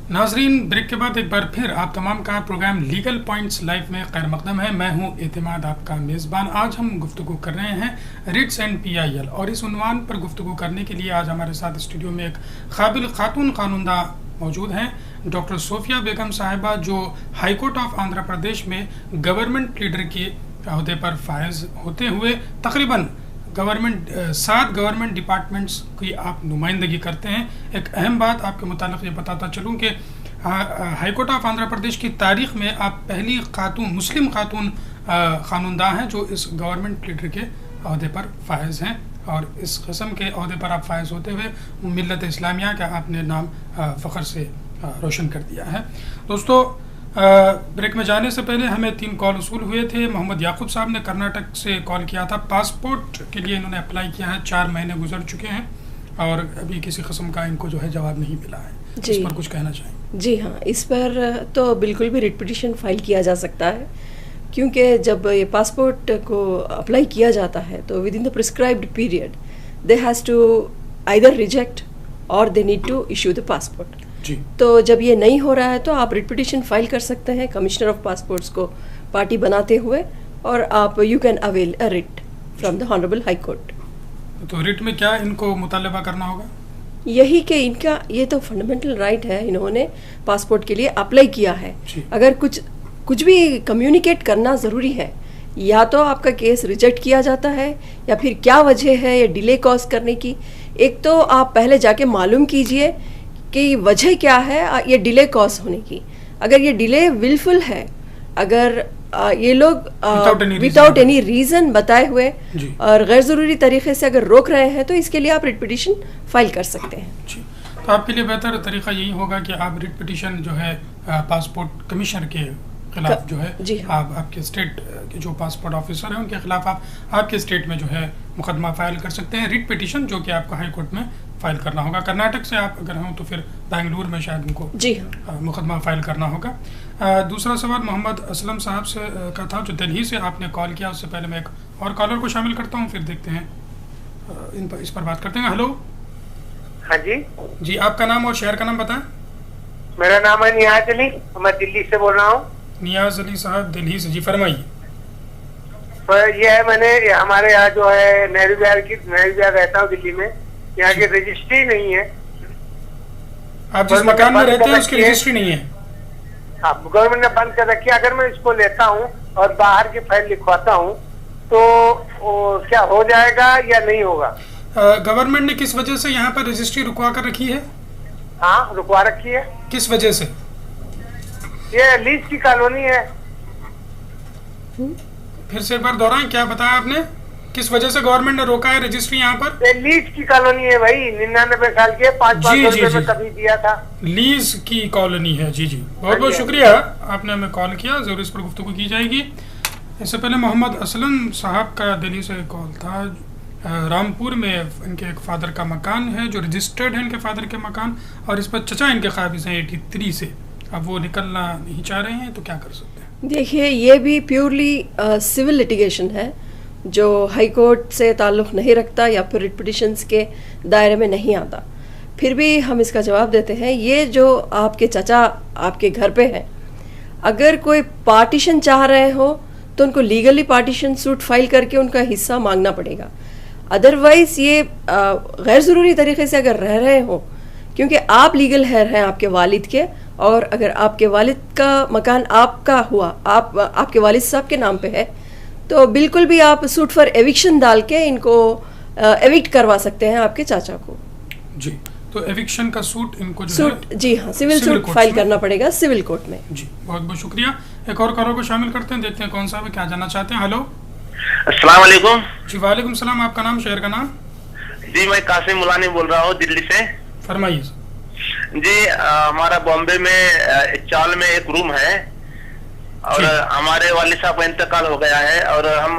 नाजरीन, ब्रेक के बाद एक बार फिर आप तमाम का प्रोग्राम लीगल पॉइंट्स लाइव में खैर मकदम है। मैं हूं एतमाद, आपका मेज़बान। आज हम गुफ्तगू कर रहे हैं रिट्स एंड PIL, और इस उन्वान पर गुफ्तगू करने के लिए आज हमारे साथ स्टूडियो में एक काबिल खातून कानूनदा मौजूद हैं, डॉक्टर सोफिया बेगम साहिबा, जो high court of Andhra Pradesh में गवर्नमेंट लीडर के अहदे पर फायज होते हुए तकरीबन 7 गवर्नमेंट डिपार्टमेंट्स की आप नुमाइंदगी करते हैं। एक अहम बात आपके मुतालिक ये बताता चलूँ कि high court of Andhra Pradesh की तारीख में आप पहली मुस्लिम खातून कानूनदा हैं जो इस गवर्नमेंट लीडर के अहदे पर फायज हैं, और इस किस्म के अहदे पर आप फायज होते हुए मिल्लत इस्लामिया का आपने नाम फ़ख्र से रोशन कर दिया है। दोस्तों, ब्रेक में जाने से पहले हमें 3 कॉल वसूल हुए थे। मोहम्मद याकूब साहब ने कर्नाटक से कॉल किया था। पासपोर्ट के लिए इन्होंने अप्लाई किया है, 4 महीने गुजर चुके हैं और अभी किसी किस्म का इनको जो है जवाब नहीं मिला है। इस पर कुछ कहना चाहिए? जी हाँ, इस पर तो बिल्कुल भी रिट पिटिशन फाइल किया जा सकता है, क्योंकि जब ये पासपोर्ट को अप्लाई किया जाता है तो within the prescribed period they has to either reject और they need to issue the passport. तो जब ये नहीं हो रहा है तो आप रिट पिटिशन फाइल कर सकते हैं कमिश्नर ऑफ पासपोर्ट्स को पार्टी बनाते हुए, और आप you can avail a writ from the honourable high court. तो रिट में क्या इनको मुतालबा करना होगा? यही कि इनका ये तो फंडामेंटल राइट है, इन्होंने पासपोर्ट के लिए अप्लाई किया है। अगर कुछ भी कम्युनिकेट करना ज़रूरी है, या तो आपका केस रिजेक्ट किया जाता है या फिर क्या वजह है ये डिले कॉज करने की। एक तो आप पहले जाके मालूम कीजिए कि वजह क्या है ये डिले कॉज होने की। अगर ये डिले विलफुल है, अगर ये लोग विदाउट एनी रीज़न बताए हुए और गैर ज़रूरी तरीके से अगर रोक रहे हैं, तो इसके लिए आप रिट पिटिशन फाइल कर सकते हैं। तो आपके लिए बेहतर तरीका यही होगा कि आप रिट पिटिशन जो है पासपोर्ट कमिश्नर के खिलाफ जो है आप आपके स्टेट के जो पासपोर्ट ऑफिसर हैं उनके खिलाफ आप आपके स्टेट में जो है मुकदमा फाइल कर सकते हैं, रिट पिटिशन, जो कि आपको हाई कोर्ट में फाइल करना होगा। कर्नाटक से आप अगर हों तो फिर बेंगलुरु में शायद उनको मुकदमा फाइल करना होगा। दूसरा सवाल मोहम्मद असलम साहब से का था, जो दिल्ली से आपने कॉल किया। उससे पहले मैं एक और कॉलर को शामिल करता हूँ, फिर देखते हैं इस पर बात करते हैं। हेलो। हाँ जी। जी, आपका नाम और शहर का नाम बताएं। मेरा नाम है नियाज अली, मैं दिल्ली से बोल रहा हूँ। नियाज अली साहब दिल्ली से, जी फरमाइए। ये है, मैंने हमारे यहाँ जो है नेहरू विहार रहता हूँ दिल्ली में, यहाँ की रजिस्ट्री नहीं है। आप जिस मकान में रहते हैं उसकी रजिस्ट्री नहीं है? हाँ, गवर्नमेंट ने बंद कर रखी है। अगर मैं इसको लेता हूँ और बाहर की फाइल लिखवाता हूँ तो क्या हो जाएगा या नहीं होगा? गवर्नमेंट ने किस वजह से यहाँ पर रजिस्ट्री रुकवा कर रखी है? हाँ, रुकवा रखी है। किस वजह से? ये लीज की कॉलोनी है। फिर से एक बार दोहराएं, क्या बताया आपने? किस वजह से गवर्नमेंट ने रोका है रजिस्ट्री यहाँ पर? लीज की कॉलोनी है भाई, 99 साल की है, 500 रुपए में कभी दिया था। लीज की कॉलोनी है। जी जी, बहुत बहुत शुक्रिया, आपने हमें कॉल किया। जरूर इस पर गुफ्तगू की जाएगी। इससे पहले मोहम्मद असलम साहब का दिल्ली से कॉल था। रामपुर में इनके एक फादर का मकान है जो रजिस्टर्ड है, इनके फादर के मकान, और इस पर चचा इनके काबिज हैं 83 से। अब वो निकलना नहीं चाह रहे हैं, तो क्या कर सकते हैं? देखिए, ये भी प्योरली सिविल लिटिगेशन है जो हाई कोर्ट से ताल्लुक़ नहीं रखता या फिर रिट पिटिशंस के दायरे में नहीं आता। फिर भी हम इसका जवाब देते हैं। ये जो आपके चचा आपके घर पे हैं, अगर कोई पार्टीशन चाह रहे हो तो उनको लीगली पार्टीशन सूट फाइल करके उनका हिस्सा मांगना पड़ेगा। अदरवाइज़ ये गैर ज़रूरी तरीके से अगर रह रहे हो, क्योंकि आप लीगल हेयर हैं आपके वालिद के, और अगर आपके वालिद का मकान आपका हुआ, आपके वालिद साहब के नाम पे है, तो बिल्कुल भी आप सूट फॉर एविक्शन डाल के इनको एविक्ट करवा सकते हैं आपके चाचा को। जी, तो एविक्शन का सूट इनको जो सूट, जी हाँ, सिविल सूट फाइल करना पड़ेगा सिविल कोर्ट में। जी, बहुत बहुत शुक्रिया। एक और कॉलर को शामिल करते हैं, देखते हैं कौन सा है, क्या जानना चाहते हैं। हेलो। अस्सलाम वालेकुम। जी वालेकुम सलाम, आपका नाम, शहर का नाम? जी, मैं कासिम मुलानी बोल रहा हूँ दिल्ली से। फरमाइए। जी, हमारा बॉम्बे में चाल में एक रूम है और हमारे वालिद साहब का इंतकाल हो गया है, और हम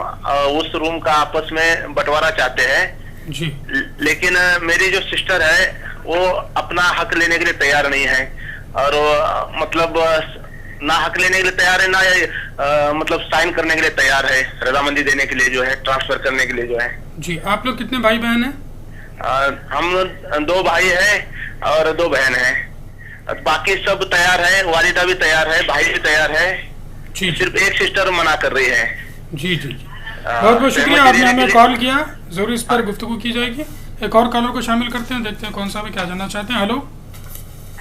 उस रूम का आपस में बंटवारा चाहते हैं जी। लेकिन मेरी जो सिस्टर है वो अपना हक लेने के लिए तैयार नहीं है, और मतलब ना हक लेने के लिए तैयार है, ना मतलब साइन करने के लिए तैयार है, रजामंदी देने के लिए जो है, ट्रांसफर करने के लिए जो है। जी, आप लोग कितने भाई बहन हैं? हम 2 भाई हैं और 2 बहन हैं। बाकी सब तैयार है, वालिदा भी तैयार है, भाई भी तैयार है, जी सिर्फ एक सिस्टर मना कर रही है। जी जी जी, बहुत बहुत शुक्रिया, आपने हमें कॉल किया। जरूर इस पर गुफ्तगू की जाएगी। एक और कॉलर को शामिल करते हैं, देखते हैं कौन सा भी क्या जानना चाहते हैं। हेलो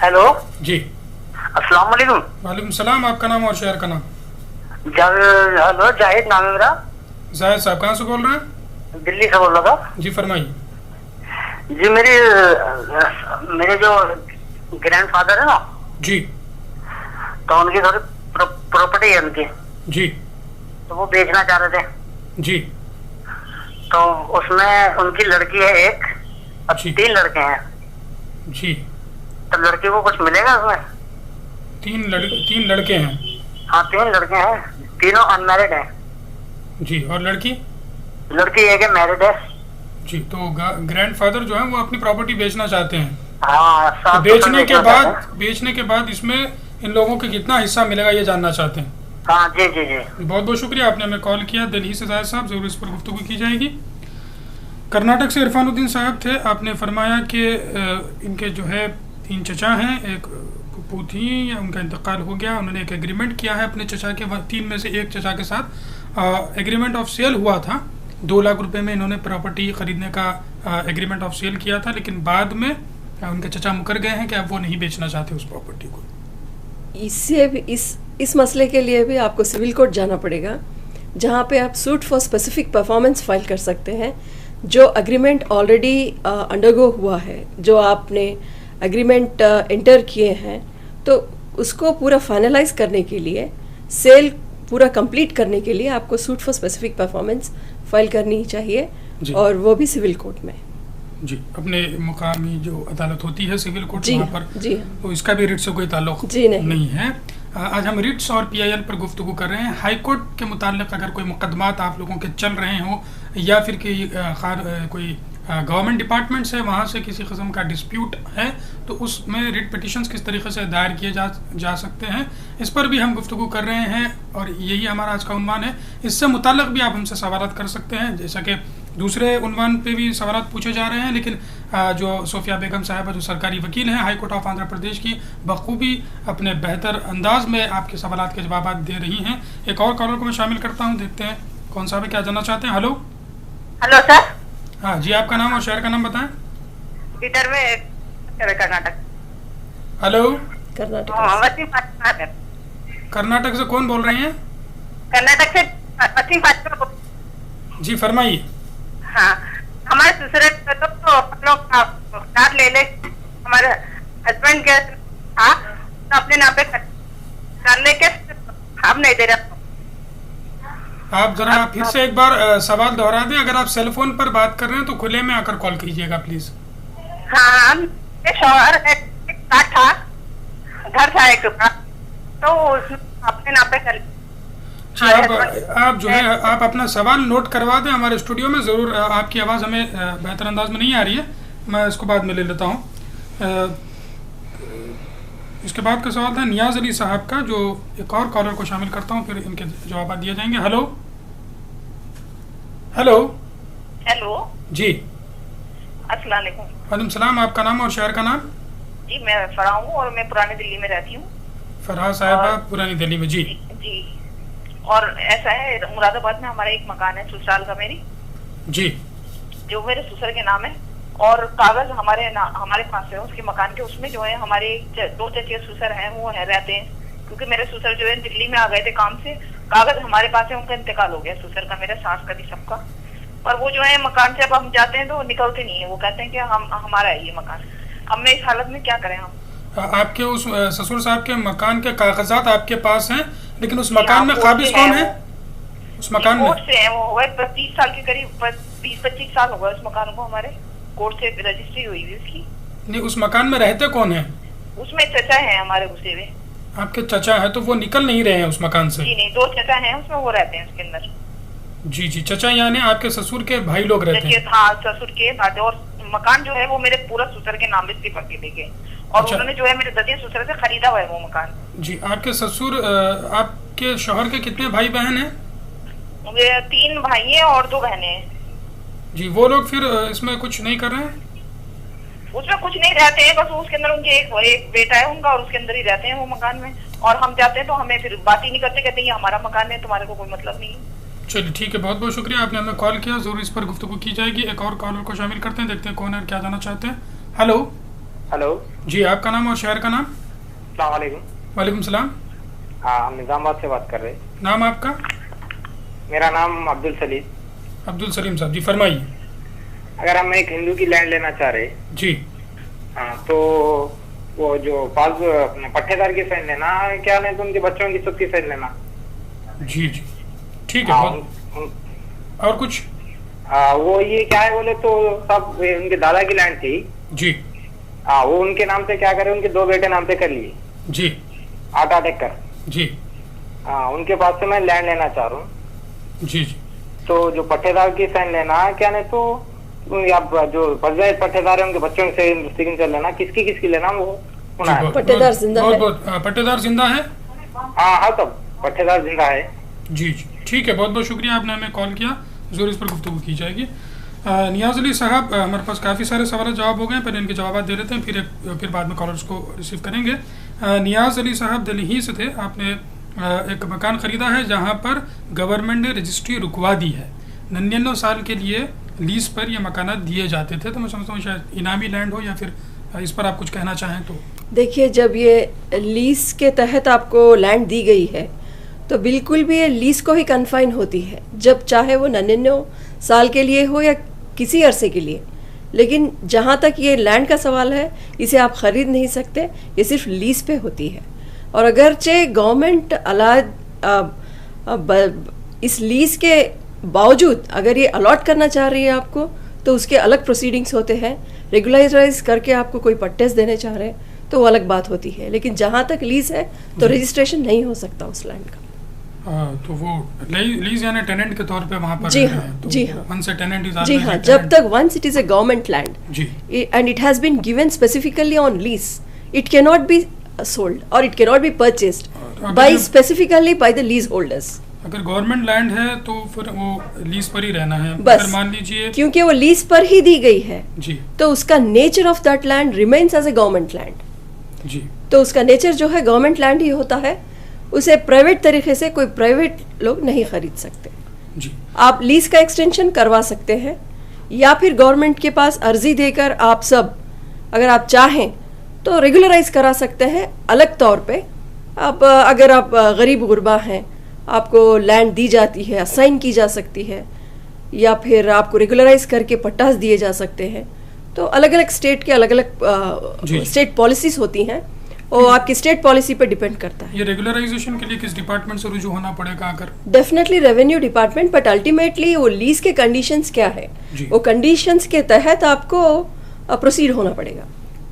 हेलो जी, अस्सलाम वालेकुम। वालेकुम सलाम, आपका नाम और शहर का नाम? हेलो, जाहिद नाम है मेरा। जाहिद साहब कहाँ से बोल रहे हैं? दिल्ली से बोल रहा था जी, फरमाइए। जी। मेरे जो ग्रैंडफादर है ना जी तो उनकी थोड़ी प्रॉपर्टी है उनकी, जी तो वो बेचना चाह रहे थे। जी तो उसमें उनकी लड़की है एक, अब जी। 3 लड़के हैं। जी, तो लड़की को कुछ मिलेगा उसमें? 3 लड़के हैं? हाँ, 3 लड़के हैं, तीनों अनमैरिड हैं। जी, और लड़की? लड़की एक है, मैरिड है। जी, तो ग्रैंडफादर जो है वो अपनी प्रॉपर्टी बेचना चाहते हैं। हाँ, तो बेचने के बाद इसमें इन लोगों को कितना हिस्सा मिलेगा ये जानना चाहते हैं। हाँ जी जी जी। बहुत बहुत शुक्रिया, आपने हमें कॉल किया दिल्ली से। जाहिद साहब, जरूर इस पर गुफ्तगू की जाएगी। कर्नाटक से इरफानुद्दीन साहब थे, आपने फरमाया कि इनके जो है 3 चचा हैं, एक फूफू थी, उनका इंतकाल हो गया, उन्होंने एक एग्रीमेंट किया है अपने चचा के, 3 में से एक चचा के साथ एग्रीमेंट ऑफ सेल हुआ था। 2 लाख रुपए में इन्होंने प्रॉपर्टी खरीदने का एग्रीमेंट ऑफ सेल किया था, लेकिन बाद में उनके चचा मुकर गए हैं कि अब वो नहीं बेचना चाहते उस प्रॉपर्टी को। इससे भी इस मसले के लिए भी आपको सिविल कोर्ट जाना पड़ेगा, जहाँ पे आप suit for specific performance file कर सकते हैं। जो एग्रीमेंट ऑलरेडी अंडरगो हुआ है, जो आपने एग्रीमेंट एंटर किए हैं, तो उसको पूरा फाइनलाइज करने के लिए, सेल पूरा कंप्लीट करने के लिए आपको suit for specific performance file करनी चाहिए, और वो भी सिविल कोर्ट में। जी, अपने मुकामी जो अदालत होती है सिविल कोर्ट, वहाँ पर। जी, तो इसका भी रिट से कोई ताल्लुक नहीं है। आज हम रिट्स और PIL पर गुफ्तगू कर रहे हैं। हाई कोर्ट के मुताल्लिक अगर कोई मुकदमात आप लोगों के चल रहे हो, या फिर कोई गवर्नमेंट डिपार्टमेंट से वहाँ से किसी किस्म का डिस्प्यूट है, तो उसमें रिट पिटिशंस किस तरीके से दायर किए जा सकते हैं, इस पर भी हम गुफ्तगू कर रहे हैं, और यही हमारा आज का उन्वान है। इससे मुताल्लिक भी आप हमसे सवालात कर सकते हैं, जैसा कि दूसरे उन्वान पे भी सवालात पूछे जा रहे हैं, लेकिन जो सोफिया बेगम साहिबा जो सरकारी वकील हैं high court of Andhra Pradesh की, बखूबी अपने बेहतर अंदाज में आपके सवालात के जवाब दे रही हैं। एक और कॉलर को मैं शामिल करता हूँ, देखते हैं कौन सा भी क्या जानना चाहते हैं। Hello hello sir. हाँ जी, आपका नाम और शहर का नाम बताएं। इधर में कर्नाटक। हेलो, कर्नाटक। कर्नाटक से कौन बोल रही हैं? कर्नाटक से जी, फरमाइए। हाँ, हमारे दूसरे तो लोग कार ले ले, हमारे हस्बैंड के हाँ तो अपने नाम पे कर लेके हम नहीं दे रहे। आप जरा फिर से एक बार सवाल दोहरा दें। अगर आप सेल फोन पर बात कर रहे हैं तो खुले में आकर कॉल कीजिएगा प्लीज। हाँ, शौहर था, घर था एक टुकड़ा, तो अपने नाम पे कर। आप जो है आप अपना सवाल नोट करवा दें हमारे स्टूडियो में, ज़रूर। आपकी आवाज़ हमें बेहतर अंदाज में नहीं आ रही है, मैं इसको बाद में ले लेता हूँ। इसके बाद का सवाल था नियाज अली साहब का, जो एक और कॉलर को शामिल करता हूँ, फिर इनके जवाब दिए जाएंगे। हेलो हेलो हेलो जी, अस्सलाम वालेकुम। वालेकुम सलाम, आपका नाम और शहर का नाम? जी, मैं फराह हूँ और मैं पुरानी दिल्ली में रहती हूँ। फराह साहिबा, पुरानी दिल्ली में। जी जी, और ऐसा है, मुरादाबाद में हमारा एक मकान है ससुराल का मेरी, जी, जो मेरे ससुर के नाम है, और कागज हमारे पास है उसके मकान के। उसमें जो है हमारे 2 चचे ससुर हैं, वो रहते हैं, क्योंकि मेरे ससुर जो है दिल्ली में आ गए थे काम से। कागज हमारे पास है, उनका इंतकाल हो गया ससुर का, मेरे सास का भी, सबका। पर वो जो है मकान से अब हम जाते हैं तो निकलते नहीं है, वो कहते हैं कि हमारा है ये मकान। अब मैं इस हालत में क्या करें हम? आपके उस ससुर साहब के मकान के कागजात आपके पास हैं, लेकिन उस मकान में काबिज कौन है? उस मकान में से है, वो हो गए 25 साल के करीब, 20-25 साल हो गए उस मकान को, हमारे कोर्ट से रजिस्ट्री हुई थी उसकी। नहीं, उस मकान में रहते कौन है? उसमें चचा है हमारे घुसे हुए। आपके चचा है, तो वो निकल नहीं रहे हैं उस मकान से? जी नहीं, 2 चचा हैं उसमें, वो रहते हैं उसके अंदर। जी जी, चचा यानी आपके ससुर के भाई लोग रहते हैं? हाँ, ससुर के भाई। और मकान जो है वो मेरे पूरा ससुर के नाम पे पक्के लेके, और अच्छा। उन्होंने जो है मेरे ददिया ससुर से खरीदा हुआ है वो मकान। जी, आपके ससुर आपके शौहर के कितने भाई बहन हैं? 3 भाई हैं और 2 बहनें हैं। जी, वो लोग फिर इसमें कुछ नहीं कर रहे हैं? उसमें कुछ नहीं रहते हैं, बस उसके अंदर उनके एक बेटा है उनका और उसके अंदर ही रहते हैं वो मकान में। और हम जाते हैं तो हमें फिर बात ही नहीं करते, कहते हैं ये हमारा मकान है, तुम्हारे को कोई मतलब नहीं है। चलिए ठीक है, बहुत बहुत शुक्रिया, आपने हमें कॉल किया, जरूर इस पर गुफ्तगू की जाएगी। एक और कॉलर को शामिल करते हैं, देखते हैं कौन है, क्या जानना चाहते हैं। हेलो। हेलो जी, आपका नाम और शहर का नाम। अस्सलाम वालेकुम। वालेकुम सलाम। हाँ, हम निजामाबाद से बात कर रहे हैं। नाम आपका? मेरा नाम अब्दुल सलीम। अब्दुल सलीम साहब जी, फरमाइए। अगर हम एक हिंदू की लैंड लेना चाह रहे जी। हाँ, तो वो जो पास अपने पट्टेदार की साइन लेना क्या, नहीं तो उनके बच्चों की सबकी साइन लेना। जी जी ठीक है। हाँ, बहुत और कुछ? वो ये क्या है बोले तो सब उनके दादा की लैंड थी जी। हाँ, वो उनके नाम से क्या करे, उनके 2 बेटे नाम पे कर लिए जी। 8 एकड़। जी हाँ, उनके पास से मैं लैंड लेना चाह रहा हूँ। जी। जी तो जो पट्टेदार की साइन लेना क्या, नहीं तो आप जो पंचायत पट्टेदार है उनके बच्चों से सिग्नेचर लेना, किसकी लेना वो होना है। पट्टेदार जिंदा है? पट्टेदार जिंदा है? हाँ, तब पट्टेदार जिंदा है। जी जी ठीक है, बहुत बहुत शुक्रिया, आपने हमें कॉल किया, जरूर इस पर गुफ्तगू की जाएगी। नियाज़ अली साहब, हमारे पास काफ़ी सारे सवाल जवाब हो गए, पहले इनके जवाब दे लेते हैं, फिर बाद में कॉलर्स को रिसीव करेंगे। नियाज़ अली साहब दिल्ली से थे, आपने एक मकान ख़रीदा है जहां पर गवर्नमेंट ने रजिस्ट्री रुकवा दी है। 99 साल के लिए लीज़ पर ये मकान दिए जाते थे, तो मैं समझता हूँ शायद इनामी लैंड हो, या फिर इस पर आप कुछ कहना चाहें तो। देखिए, जब ये लीज के तहत आपको लैंड दी गई है तो बिल्कुल भी ये लीज को ही कन्फाइन होती है, जब चाहे वो 99 साल के लिए हो या किसी अरसे के लिए। लेकिन जहाँ तक ये लैंड का सवाल है, इसे आप ख़रीद नहीं सकते, ये सिर्फ लीज पे होती है। और अगरचे गवर्नमेंट इस लीज के बावजूद अगर ये अलॉट करना चाह रही है आपको, तो उसके अलग प्रोसीडिंग्स होते हैं। रेगुलराइज करके आपको कोई पट्टेस देने चाह रहे हैं तो वो अलग बात होती है, लेकिन जहाँ तक लीज है तो रजिस्ट्रेशन नहीं हो सकता उस लैंड का। तो वो लीज यानी टेनेंट के तौर पे वहाँ पर जी रहते हाँ, हैं, तो जी हाँ, once a tenant is जी always हाँ, a जब tenant। तक once it is a government land जी and it has been given specifically on lease, it cannot be sold or it cannot be purchased by specifically by the leaseholders। अगर government land है तो फिर वो lease पर ही रहना है। बस, अगर मान लीजिए क्योंकि वो लीज पर ही दी गई है जी तो उसका nature of that land remains as a government land. जी तो उसका नेचर जो है गवर्नमेंट लैंड ही होता है, उसे प्राइवेट तरीके से कोई प्राइवेट लोग नहीं खरीद सकते। जी आप लीज का एक्सटेंशन करवा सकते हैं या फिर गवर्नमेंट के पास अर्जी देकर आप सब, अगर आप चाहें तो रेगुलराइज करा सकते हैं अलग तौर पे। आप अगर आप गरीब गुरबा हैं, आपको लैंड दी जाती है, असाइन की जा सकती है, या फिर आपको रेगुलराइज करके पट्टास दिए जा सकते हैं। तो अलग अलग स्टेट के अलग अलग स्टेट पॉलिसीज होती हैं और आपकी स्टेट पॉलिसी पे डिपेंड करता है। ये रेगुलराइजेशन के लिए किस डिपार्टमेंट से रुजू होना पड़ेगा? अगर definitely revenue department, but ultimately वो लीज के कंडीशंस क्या है, वो कंडीशंस के तहत आपको प्रोसीड होना पड़ेगा।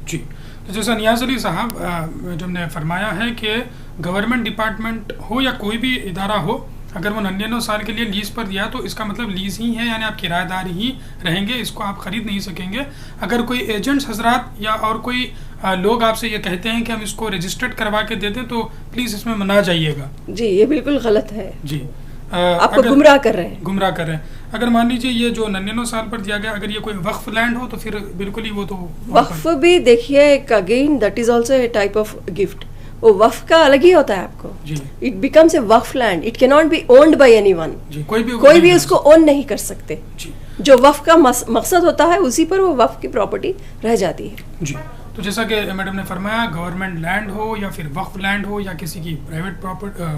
जी, तो जैसा नियाज़ अली साहब मैडम ने फरमाया है कि गवर्नमेंट डिपार्टमेंट हो या कोई भी इदारा हो, अगर वो 99 साल के लिए लीज पर दिया तो इसका मतलब लीज ही है, यानी आप किराएदार ही रहेंगे, इसको आप खरीद नहीं सकेंगे। अगर कोई एजेंट्स हजरात या और कोई लोग आपसे ये कहते हैं कि हम इसको रजिस्टर्ड करवा के दे दें, तो प्लीज़ इसमें मना जाइएगा। जी, ये बिल्कुल गलत है। जी आपको गुमराह कर रहे हैं। गुमराह कर रहे हैं। अगर मान लीजिए ये जो 99 साल पर दिया गया, अगर ये कोई वक्फ लैंड हो तो फिर बिल्कुल ही वो तो वक्फ भी देखिए, again that is also a type of gift. वो वक्फ का अलग ही होता है आपको। जी, it becomes a waqf land, it can not be owned by anyone. कोई भी उसको ओन नहीं कर सकते। जी, जो वक्फ का मकसद होता है उसी पर वो वक्फ की प्रॉपर्टी रह जाती है। जी, तो जैसा कि मैडम ने फरमाया, गवर्नमेंट लैंड हो या फिर वक्फ लैंड हो या किसी की प्राइवेट प्रॉपर्टी,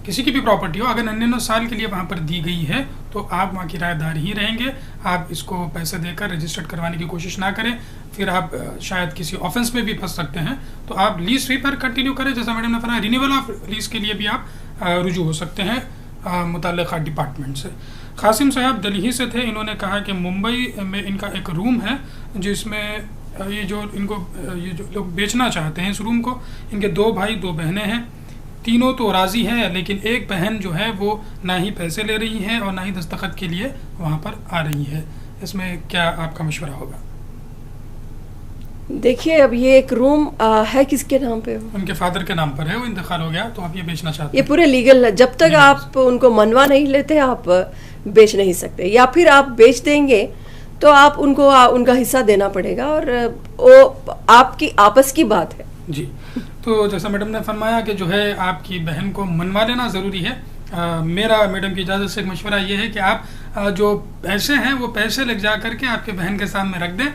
किसी की भी प्रॉपर्टी हो, अगर 99 साल के लिए वहाँ पर दी गई है तो आप वहाँ किराएदार ही रहेंगे। आप इसको पैसे देकर रजिस्टर्ड करवाने की कोशिश ना करें, फिर आप शायद किसी ऑफेंस में भी फंस सकते हैं। तो आप लीज फ्री पर कंटिन्यू करें, जैसा मैडम ने फरमाया। रिन्यूअल ऑफ लीज के लिए भी आप रुजू हो सकते हैं मुतल्लिका डिपार्टमेंट से। कासिम साहब दिल्ली से थे, इन्होंने कहा कि मुंबई में इनका एक रूम है जिसमें ये जो लोग बेचना चाहते हैं इस रूम को, इनके 2 भाई 2 बहनें हैं। तीनों तो राज़ी हैं, लेकिन एक बहन जो है वो ना ही पैसे ले रही है और ना ही दस्तखत के लिए वहाँ पर आ रही है। इसमें क्या आपका मशवरा होगा? देखिए, अब ये एक रूम है किसके नाम पे? उनके फादर के नाम पर है, वो इंतकाल हो गया, तो आप ये बेचना चाहते हैं। ये पूरे लीगल, जब तक आप उनको मनवा नहीं लेते आप बेच नहीं सकते। या फिर आप बेच देंगे तो आप उनको उनका हिस्सा देना पड़ेगा, और वो आपकी आपस की बात है। जी, तो जैसा मैडम ने फरमाया कि जो है आपकी बहन को मनवा लेना ज़रूरी है। मेरा मैडम की इजाज़त से एक मशवरा ये है कि आप जो पैसे हैं वो पैसे ले जा करके आपके बहन के सामने रख दें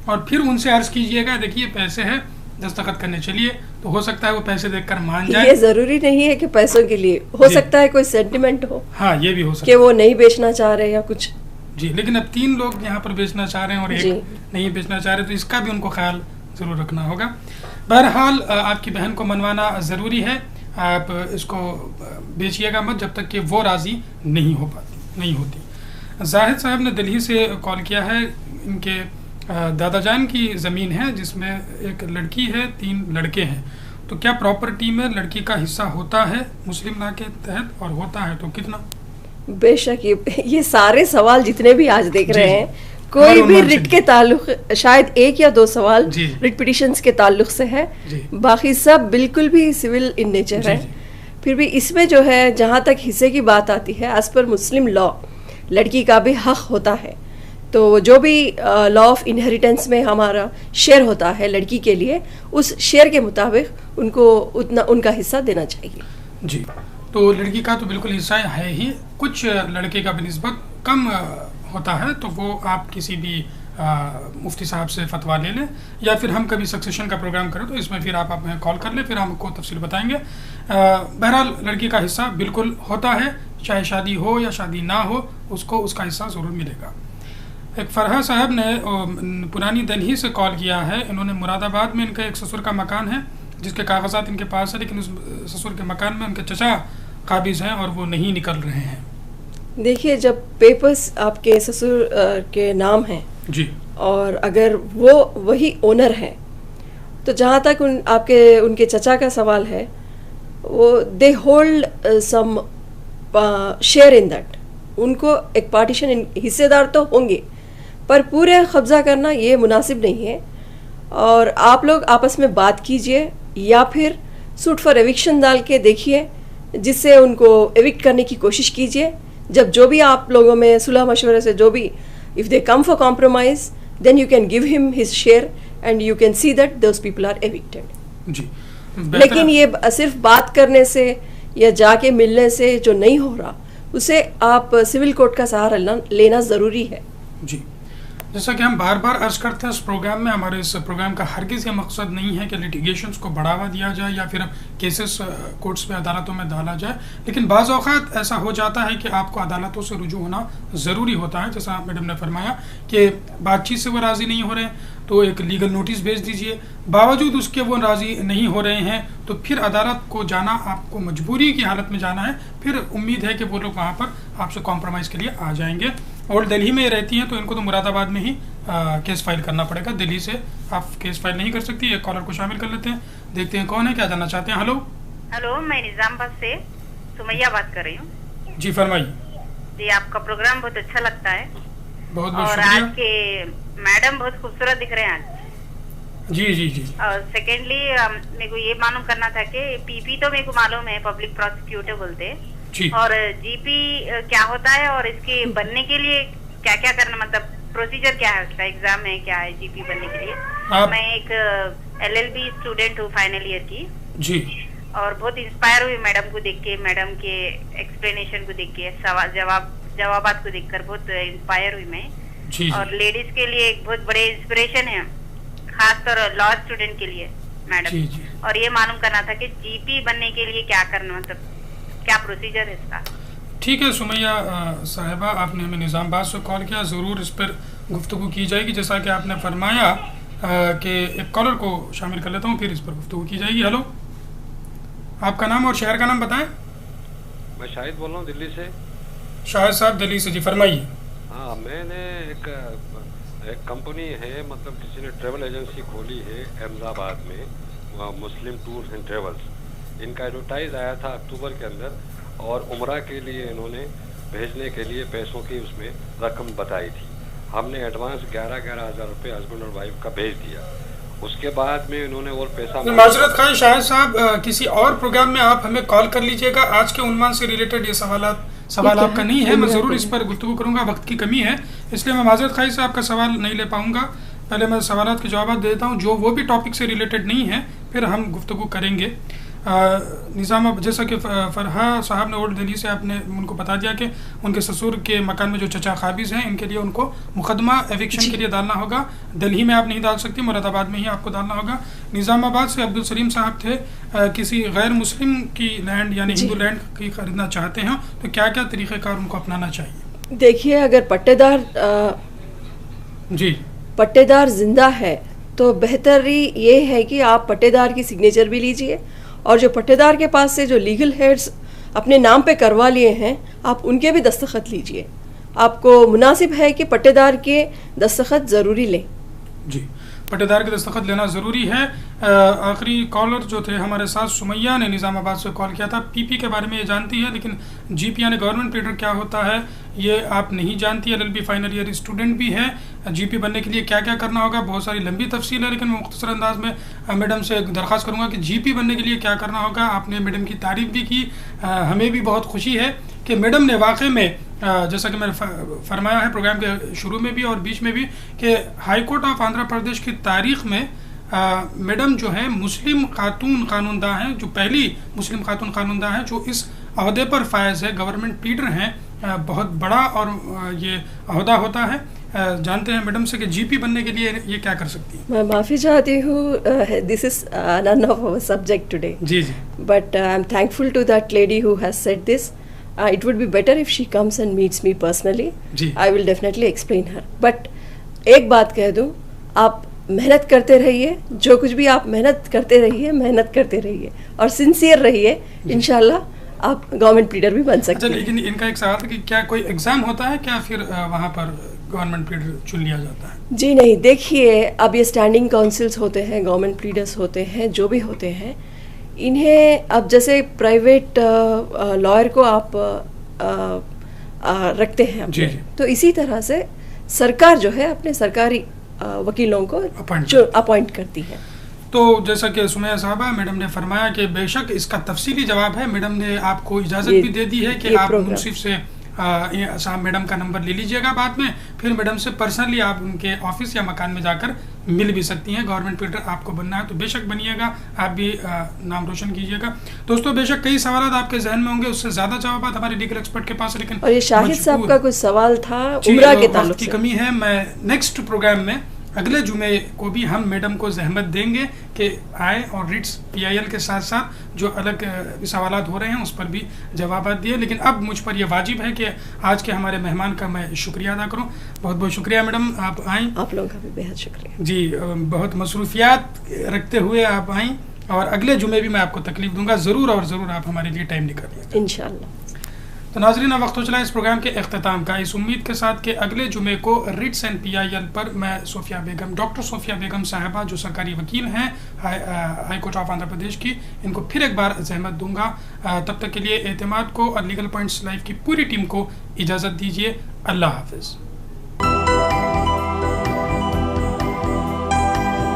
और फिर उनसे अर्ज़ कीजिएगा, देखिए पैसे हैं, दस्तखत करने चलिए। तो हो सकता है वो पैसे देखकर मान जाए। ये ज़रूरी नहीं है कि पैसों के लिए, हो सकता है कोई सेंटिमेंट हो। हाँ, ये भी हो सकता है कि वो नहीं बेचना चाह रहे या कुछ। जी, लेकिन अब 3 लोग यहाँ पर बेचना चाह रहे हैं और एक नहीं बेचना चाह रहे, तो इसका भी उनको ख्याल ज़रूर रखना होगा। बहरहाल आपकी बहन को मनवाना ज़रूरी है। आप इसको बेचिएगा मत जब तक कि वो राज़ी नहीं होती। जाहिद साहब ने दिल्ली से कॉल किया है। इनके दादा जान की ज़मीन है जिसमें एक लड़की है, 3 लड़के हैं। तो क्या प्रॉपर्टी में लड़की का हिस्सा होता है मुस्लिम लॉ के तहत, और होता है तो कितना? बेशक ये सारे सवाल जितने भी आज देख रहे हैं, कोई भी रिट के ताल्लुक, शायद 1 या 2 सवाल रिट पिटिशंस के ताल्लुक से है, बाकी सब बिल्कुल भी सिविल इन नेचर है। फिर भी इसमें जो है, जहाँ तक हिस्से की बात आती है, एज पर मुस्लिम लॉ लड़की का भी हक होता है। तो जो भी लॉ ऑफ इनहेरिटेंस में हमारा शेयर होता है लड़की के लिए, उस शेयर के मुताबिक उनको उतना उनका हिस्सा देना चाहिए। जी, तो लड़की का तो बिल्कुल हिस्सा है ही, कुछ लड़के का बनिस्बत कम होता है, तो वो आप किसी भी मुफ्ती साहब से फतवा ले लें, या फिर हम कभी सक्सेशन का प्रोग्राम करें तो इसमें फिर आप हमें कॉल कर लें, फिर हम आपको तफसील बताएंगे। बहरहाल लड़की का हिस्सा बिल्कुल होता है, चाहे शादी हो या शादी ना हो, उसको उसका हिस्सा ज़रूर मिलेगा। एक फरहा साहब ने पुरानी दिल्ली से कॉल किया है। इन्होंने मुरादाबाद में, इनका एक ससुर का मकान है जिसके कागजात इनके पास है, लेकिन उस ससुर के मकान में उनके चचा काबिज हैं और वो नहीं निकल रहे हैं। देखिए, जब पेपर्स आपके ससुर के नाम हैं जी, और अगर वो वही ओनर हैं, तो जहाँ तक उनके चचा का सवाल है, वो they hold some share in that. उनको एक पार्टीशन हिस्सेदार तो होंगे, पर पूरे कब्जा करना ये मुनासिब नहीं है। और आप लोग आपस में बात कीजिए, या फिर सूट फॉर एविक्शन डाल के देखिए, जिससे उनको एविक्ट करने की कोशिश कीजिए। जब जो भी आप लोगों में सुलह मशवरे से जो भी, if they come for compromise, then you can give him his share and you can see that those people are evicted. जी, लेकिन ये सिर्फ बात करने से या जाके मिलने से जो नहीं हो रहा, उसे आप सिविल कोर्ट का सहारा लेना ज़रूरी है। जी, जैसा कि हम बार बार अर्ज करते हैं इस प्रोग्राम में, हमारे इस प्रोग्राम का हरगिज़ ये मकसद नहीं है कि लिटिगेशंस को बढ़ावा दिया जाए या फिर केसेस कोर्ट्स में, अदालतों में डाला जाए। लेकिन बाज़ औक़ात ऐसा हो जाता है कि आपको अदालतों से रुजू होना ज़रूरी होता है। जैसा मैडम ने फरमाया कि बातचीत से वो राज़ी नहीं हो रहे हैं, तो एक लीगल नोटिस भेज दीजिए। बावजूद उसके वो राज़ी नहीं हो रहे हैं, तो फिर अदालत को जाना, आपको मजबूरी की हालत में जाना है। फिर उम्मीद है कि वो लोग वहाँ पर आपसे कॉम्प्रोमाइज़ के लिए आ जाएंगे। और दिल्ली में रहती हैं तो इनको तो मुरादाबाद में ही केस फाइल करना पड़ेगा। दिल्ली से आप केस फाइल नहीं कर सकती। एक कॉलर को शामिल कर लेते हैं, देखते हैं कौन है, क्या जानना चाहते हैं। हेलो, मैं निजामाबाद से सुमैया बात कर रही हूँ। जी, फरमाइए। जी, आपका प्रोग्राम बहुत अच्छा लगता है। बहुत बहुत और शुक्रिया। आज के मैडम बहुत खूबसूरत दिख रहे हैं आज। जी जी जी। और सेकेंडली मेरे को ये मालूम करना था कि पीपी तो मेरे को मालूम है, पब्लिक प्रोसिक्यूटर बोलते हैं, और जीपी क्या होता है, और इसके बनने के लिए क्या क्या करना, मतलब प्रोसीजर क्या है, उसका एग्जाम है क्या है जीपी बनने के लिए? मैं एक LLB स्टूडेंट हूँ फाइनल ईयर की जी, और बहुत इंस्पायर हुई मैडम को देख के, मैडम के एक्सप्लेनेशन को देख के, जवाबात को देखकर बहुत इंस्पायर हुई मैं जी। और लेडीज के लिए एक बहुत बड़े इंस्पिरेशन है, खासतौर लॉ स्टूडेंट के लिए मैडम। और ये मालूम करना था कि जीपी बनने के लिए क्या करना, मतलब क्या प्रोसीजर है इसका? ठीक है सुमैया साहिबा, आपने हमें निज़ामाबाद से कॉल किया, ज़रूर इस पर गुफ्तगू की जाएगी। जैसा कि आपने फरमाया कि एक कॉलर को शामिल कर लेता हूँ, फिर इस पर गुफ्तगू की जाएगी। हेलो, आपका नाम और शहर का नाम बताएं। मैं शाहिद बोल रहा हूँ दिल्ली से। शाहिद साहब दिल्ली से, जी फरमाइए। हाँ, मैंने एक कंपनी है, मतलब किसी ने ट्रैवल एजेंसी खोली है अहमदाबाद में, वहाँ मुस्लिम टूर्स एंड ट्रेवल्स। इनका एडवर्टाइज आया था अक्टूबर के अंदर, और उम्रा के लिए इन्होंने भेजने के लिए पैसों की उसमें रकम बताई थी। हमने एडवांस 11,000 रुपये हस्बैंड और वाइफ का भेज दिया। उसके बाद में इन्होंने और पैसा माजरत खान शाहिद साहब, किसी और प्रोग्राम में आप हमें कॉल कर लीजिएगा। आज के उन्वान से रिलेटेड ये सवालात सवाल क्या आपका है? नहीं है, मैं मेरा ज़रूर कोई इस पर गुफ्तगू करूँगा, वक्त की कमी है इसलिए मैं माज़रत खाई से आपका सवाल नहीं ले पाऊँगा। पहले मैं सवालात के जवाब देता हूँ जो वो भी टॉपिक से रिलेटेड नहीं है, फिर हम गुफ्तगू करेंगे। निज़ाम, जैसा कि फरहा साहब ने ओल्ड दिल्ली से आपने उनको बता दिया कि उनके ससुर के मकान में जो चचा काबिज़ हैं, इनके लिए उनको मुकदमा एविक्शन के लिए डालना होगा। दिल्ली में आप नहीं डाल सकती, मुरादाबाद में ही आपको डालना होगा। निज़ामाबाद से अब्दुल सलीम साहब थे, किसी गैर मुस्लिम की लैंड यानी हिंदू लैंड की खरीदना चाहते हैं, तो क्या क्या तरीक़ेकार उनको अपनाना चाहिए? देखिए, अगर पट्टेदार जिंदा है तो बेहतरी ये है कि आप पट्टेदार की सिग्नेचर भी लीजिए, और जो पट्टेदार के पास से जो लीगल हेड्स अपने नाम पे करवा लिए हैं, आप उनके भी दस्तखत लीजिए। आपको मुनासिब है कि पट्टेदार के दस्तखत ज़रूरी लें। जी, पट्टेदार के दस्तखत लेना ज़रूरी है। आखिरी कॉलर जो थे हमारे साथ, सुमैया ने निज़ामाबाद से कॉल किया था। पीपी के बारे में ये जानती है, लेकिन जीपी यानी गवर्नमेंट प्लीडर क्या होता है ये आप नहीं जानती। एलएलबी फाइनल ईयर स्टूडेंट भी है। जीपी बनने के लिए क्या क्या करना होगा, बहुत सारी लंबी तफसील है, लेकिन मैं मुख्तसर अंदाज में मैडम से दरख्वास्त करूँगा कि जीपी बनने के लिए क्या करना होगा। आपने मैडम की तारीफ़ भी की, हमें भी बहुत खुशी है कि मैडम ने वाकई में, जैसा कि मैंने फरमाया है प्रोग्राम के शुरू में भी और बीच में भी, कि high court of Andhra Pradesh की तारीख़ में मैडम जो है मुस्लिम खातून कानूनदा हैं, जो पहली मुस्लिम खातून कानूनदा हैं जो इस अहदे पर फायज़ है। गवर्नमेंट प्लीडर हैं, बहुत बड़ा और ये अहदा होता है। जानते हैं मैडम से कि जीपी बनने के लिए ये क्या कर सकती है। मैं माफ़ी चाहती हूँ, this is none of our subject today. जी जी, but I am thankful to that lady who has said this. It would be better if she comes and meets me personally. I will definitely explain her. But एक बात कह दूँ, आप मेहनत करते रहिए, जो कुछ भी आप मेहनत करते रहिए और सिंसियर रहिए, इंशाल्लाह आप गवर्नमेंट प्लीडर भी बन सकते हैं। लेकिन इनका एक सवाल था कि क्या कोई एग्ज़ाम होता है क्या, फिर वहाँ पर गवर्नमेंट प्लीडर चुन लिया जाता है? जी नहीं, देखिए, अब ये स्टैंडिंग काउंसिल्स होते हैं, गवर्नमेंट प्लीडर्स होते हैं, जो भी होते हैं, इन्हें अब जैसे प्राइवेट लॉयर को आप रखते हैं अपने, तो इसी तरह से सरकार जो है अपने सरकारी वकीलों को अपॉइंट करती है। तो जैसा कि सुमैया साहबा मैडम ने फरमाया कि बेशक इसका तफसीली जवाब है, मैडम ने आपको इजाज़त भी दे दी है कि आप मुंसिफ से साहब मैडम का नंबर ले लीजिएगा बाद में, फिर मैडम से पर्सनली आप उनके ऑफिस या मकान में जाकर मिल भी सकती हैं। गवर्नमेंट प्लीडर आपको बनना है तो बेशक बनिएगा, आप भी नाम रोशन कीजिएगा। दोस्तों, बेशक कई सवाल आपके जहन में होंगे, उससे ज़्यादा जवाब हमारे लीगल एक्सपर्ट के पास, लेकिन और ये शाहिद साहब का कुछ सवाल था उम्रा के ताल्लुक से, की कमी है। मैं नेक्स्ट प्रोग्राम में अगले जुमे को भी हम मैडम को जहमत देंगे कि आए और रिट्स PIL के साथ साथ जो अलग सवालात हो रहे हैं उस पर भी जवाब दिए। लेकिन अब मुझ पर यह वाजिब है कि आज के हमारे मेहमान का मैं शुक्रिया अदा करूं। बहुत बहुत शुक्रिया मैडम, आप आएँ। आप लोगों का भी बेहद शुक्रिया जी, बहुत मसरूफियात रखते हुए आप आएँ और अगले जुमे भी मैं आपको तकलीफ दूंगा, ज़रूर और ज़रूर आप हमारे लिए टाइम निकालिएगा इंशाअल्लाह। तो नाज़रीन, वक्त हो चला इस प्रोग्राम के अख्ताम का, इस उम्मीद के साथ कि अगले जुमे को रिट्स एंड PIL पर मैं सोफिया बेगम, डॉक्टर सोफिया बेगम साहिबा जो सरकारी वकील हैं high court of Andhra Pradesh की, इनको फिर एक बार जहमत दूंगा। तब तक के लिए एतमाद को और लीगल पॉइंट्स लाइव की पूरी टीम को इजाज़त दीजिए। अल्लाह हाफ़िज़।